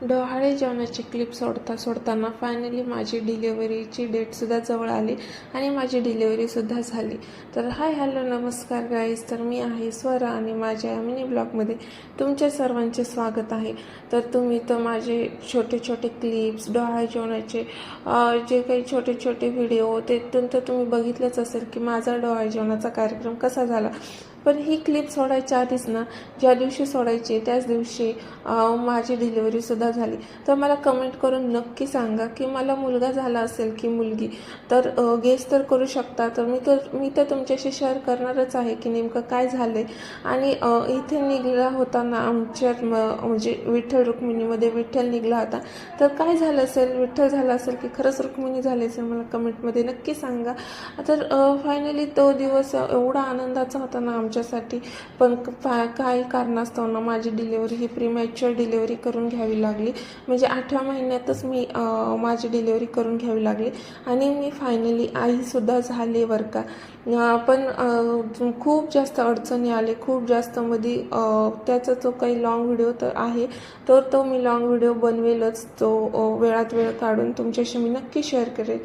डोहाळे जेवणाची क्लिप सोडताना फायनली माझी डिलेवरीची डेटसुद्धा जवळ आली आणि माझी डिलेवरीसुद्धा झाली. तर हाय हॅलो नमस्कार गाईज. तर मी आहे स्वरा आणि माझ्या मिनी ब्लॉगमध्ये तुमच्या सर्वांचे स्वागत आहे. तर तुम्ही तर माझे छोटे छोटे क्लिप्स, डोहाळे जेवणाचे जे काही छोटे छोटे व्हिडिओ त्यातून तर तुम्ही बघितलंच असेल की माझा डोहाळे जेवणाचा कार्यक्रम कसा झाला. पण ही क्लिप सोडायच्या आधीच ना, ज्या दिवशी सोडायची त्याच दिवशी माझी डिलिव्हरीसुद्धा झाली. तर मला कमेंट करून नक्की सांगा की मला मुलगा झाला असेल की मुलगी. तर गेस तर करू शकता. तर मी तर तुमच्याशी शेअर करणारच आहे की नेमकं काय झालं आहे. आणि इथे निघला होता ना आमच्यात म्हणजे विठ्ठल रुक्मिणीमध्ये विठ्ठल निघला होता. तर काय झालं असेल, विठ्ठल झाला असेल की खरंच रुक्मिणी झाली असेल, मला कमेंटमध्ये नक्की सांगा. तर फायनली तो दिवस एवढा आनंदाचा होता ना आमच्यासाठी. पण काही कारणास्तव ना माझी डिलिव्हरी ही प्रीमॅच्युअर डिलिव्हरी करून घ्यावी लागली. म्हणजे 8व्या महिन्यातच मी माझी डिलिव्हरी करून घ्यावी लागली आणि मी फायनली आईसुद्धा झाले बरं का. पण खूप जास्त अडचणी आले, खूप जास्त मध्ये त्याचा जो काही लॉंग व्हिडिओ तर आहे तो मी लॉंग व्हिडिओ बनवेलच. तो वेळात वेळ काढून तुमच्याशी मी नक्की शेअर करेल.